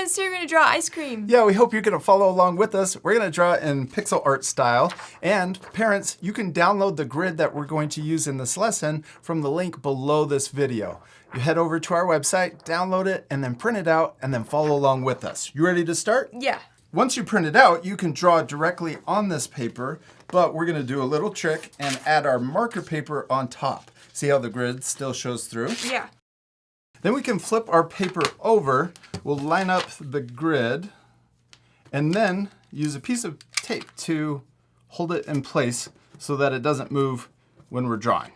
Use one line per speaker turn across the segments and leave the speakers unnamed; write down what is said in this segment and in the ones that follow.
friends, today we're going to draw ice cream.
Yeah, we hope you're going to follow along with us. We're going to draw in pixel art style. And parents, you can download the grid that we're going to use in this lesson from the link below this video. You head over to our website, download it, and then print it out, and then follow along with us. You ready to start?
Yeah.
Once you print it out, you can draw directly on this paper, but we're going to do a little trick and add our marker paper on top. See how the grid still shows through?
Yeah.
Then we can flip our paper over. We'll line up the grid and then use a piece of tape to hold it in place so that it doesn't move when we're drawing.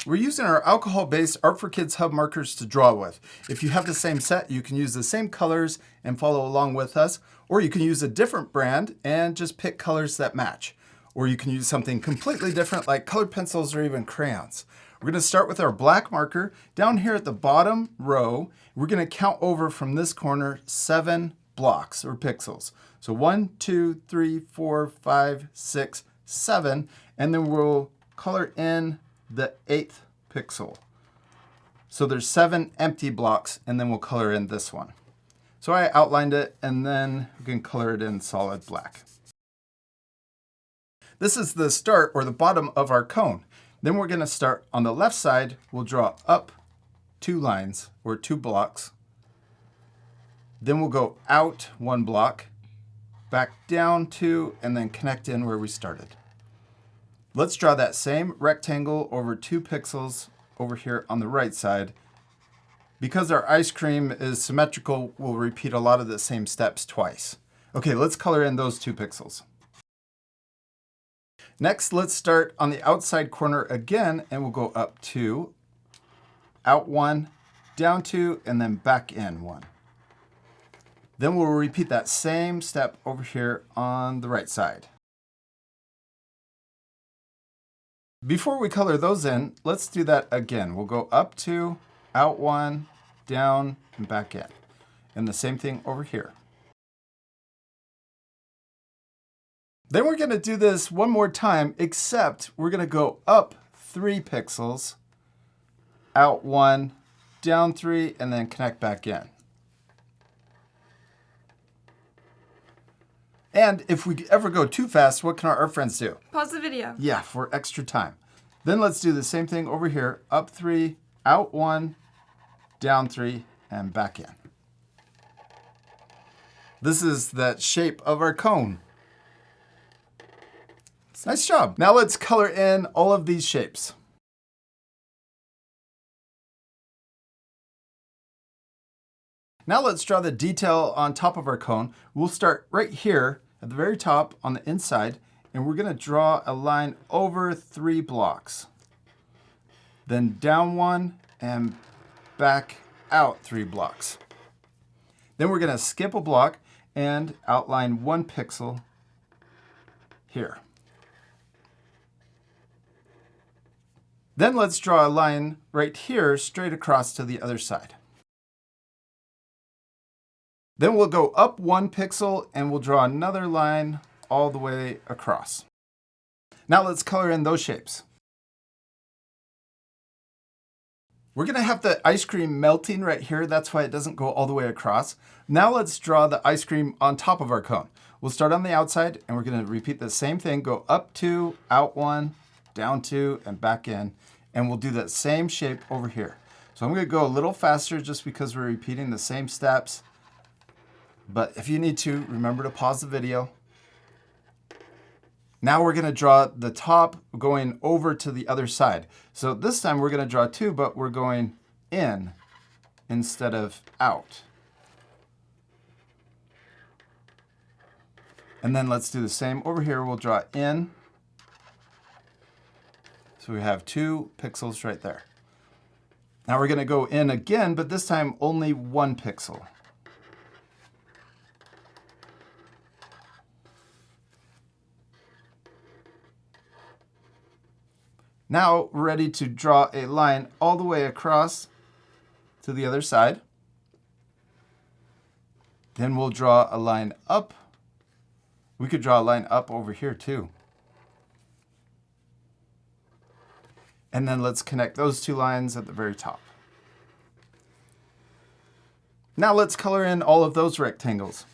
We're using our alcohol-based Art for Kids Hub markers to draw with. If you have the same set, you can use the same colors and follow along with us, or you can use a different brand and just pick colors that match. Or you can use something completely different like colored pencils or even crayons. We're going to start with our black marker. Down here at the bottom row, we're going to count over from this corner 7 blocks or pixels. So 1, 2, 3, 4, 5, 6, 7, and then we'll color in the 8th pixel. So there's 7 empty blocks, and then we'll color in this one. So I outlined it, and then we can color it in solid black. This is the start or the bottom of our cone. Then we're going to start on the left side. We'll draw up 2 lines or 2 blocks. Then we'll go out 1 block, back down 2, and then connect in where we started. Let's draw that same rectangle over 2 pixels over here on the right side. Because our ice cream is symmetrical, we'll repeat a lot of the same steps twice. Okay, let's color in those 2 pixels. Next, let's start on the outside corner again, and we'll go up 2, out 1, down 2, and then back in 1. Then we'll repeat that same step over here on the right side. Before we color those in, let's do that again. We'll go up 2, out 1, down, and back in. And the same thing over here. Then we're going to do this one more time, except we're going to go up 3 pixels, out 1, down 3, and then connect back in. And if we ever go too fast, what can our art friends do?
Pause the video.
Yeah, for extra time. Then let's do the same thing over here. Up 3, out 1, down 3, and back in. This is the shape of our cone. Nice job. Now let's color in all of these shapes. Now let's draw the detail on top of our cone. We'll start right here at the very top on the inside, and we're going to draw a line over 3 blocks. Then down 1 and back out 3 blocks. Then we're going to skip a block and outline 1 pixel here. Then let's draw a line right here straight across to the other side. Then we'll go up 1 pixel and we'll draw another line all the way across. Now let's color in those shapes. We're going to have the ice cream melting right here. That's why it doesn't go all the way across. Now let's draw the ice cream on top of our cone. We'll start on the outside and we're going to repeat the same thing. Go up 2, out 1, down 2, and back in. And we'll do that same shape over here. So I'm going to go a little faster just because we're repeating the same steps. But if you need to, remember to pause the video. Now we're going to draw the top going over to the other side. So this time we're going to draw 2, but we're going in instead of out. And then let's do the same over here. We'll draw in. So we have 2 pixels right there. Now we're going to go in again, but this time only 1 pixel. Now we're ready to draw a line all the way across to the other side. Then we'll draw a line up. We could draw a line up over here too. And then let's connect those 2 lines at the very top. Now let's color in all of those rectangles.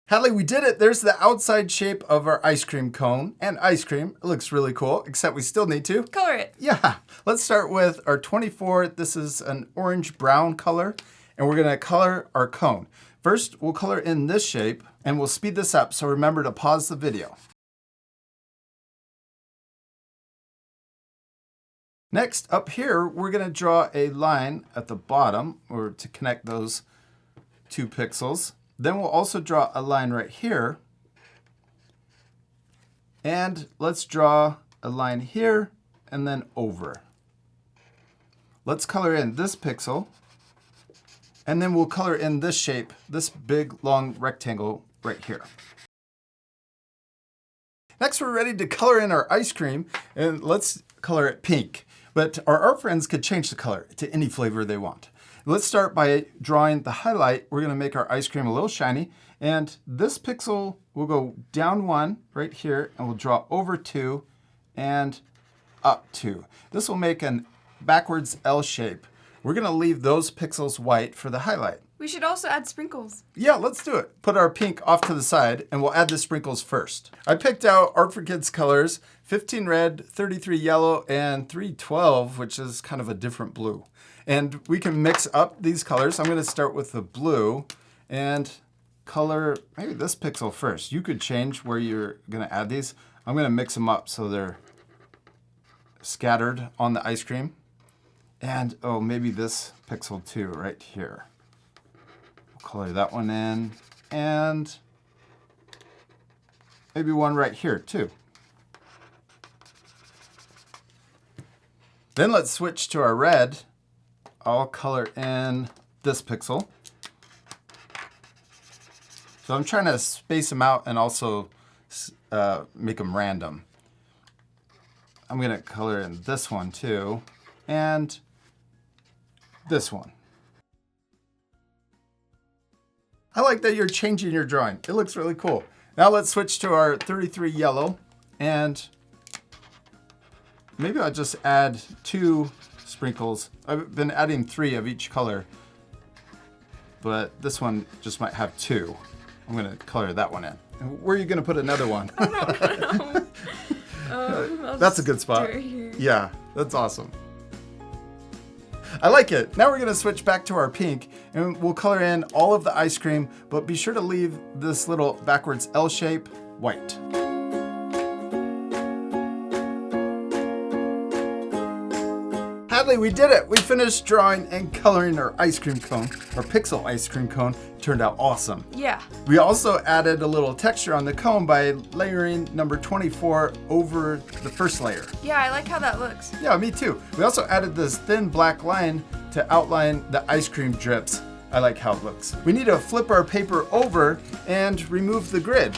Hadley, we did it. There's the outside shape of our ice cream cone and ice cream. It looks really cool, except we still need to
color it.
Yeah, let's start with our 24. This is an orange-brown color, and we're gonna color our cone. First, we'll color in this shape, and we'll speed this up, so remember to pause the video. Next, up here, we're gonna draw a line at the bottom, or to connect those 2 pixels. Then we'll also draw a line right here. And let's draw a line here and then over. Let's color in this pixel. And then we'll color in this shape, this big long rectangle right here. Next, we're ready to color in our ice cream, and let's color it pink. But our art friends could change the color to any flavor they want. Let's start by drawing the highlight. We're gonna make our ice cream a little shiny, and this pixel will go down 1 right here, and we'll draw over 2 and up 2. This will make an backwards L shape. We're gonna leave those pixels white for the highlight.
We should also add sprinkles.
Yeah, let's do it. Put our pink off to the side, and we'll add the sprinkles first. I picked out Art for Kids colors, 15 red, 33 yellow, and 312, which is kind of a different blue. And we can mix up these colors. I'm gonna start with the blue and color maybe this pixel first. You could change where you're gonna add these. I'm gonna mix them up so they're scattered on the ice cream. And oh, maybe this pixel too, right here. We'll color that one in, and maybe one right here too. Then let's switch to our red. I'll color in this pixel. So I'm trying to space them out and also make them random. I'm gonna color in this one too, and this one. I like that you're changing your drawing. It looks really cool. Now let's switch to our 33 yellow, and maybe I'll just add 2 sprinkles. I've been adding 3 of each color, but this one just might have 2. I'm gonna color that one in. And where are you gonna put another one?
I don't know.
That's a good spot. Yeah, that's awesome. I like it. Now we're gonna switch back to our pink, and we'll color in all of the ice cream, but be sure to leave this little backwards L shape white. Hadley, we did it! We finished drawing and coloring our ice cream cone, our pixel ice cream cone. Turned out awesome.
Yeah.
We also added a little texture on the cone by layering number 24 over the first layer.
Yeah, I like how that looks.
Yeah, me too. We also added this thin black line to outline the ice cream drips. I like how it looks. We need to flip our paper over and remove the grid.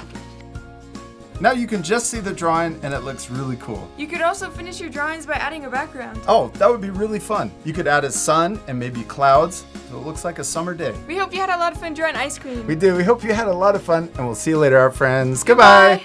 Now you can just see the drawing, and it looks really cool.
You could also finish your drawings by adding a background.
Oh, that would be really fun. You could add a sun and maybe clouds, so it looks like a summer day.
We hope you had a lot of fun drawing ice cream.
We do. We hope you had a lot of fun, and we'll see you later, our friends. Goodbye.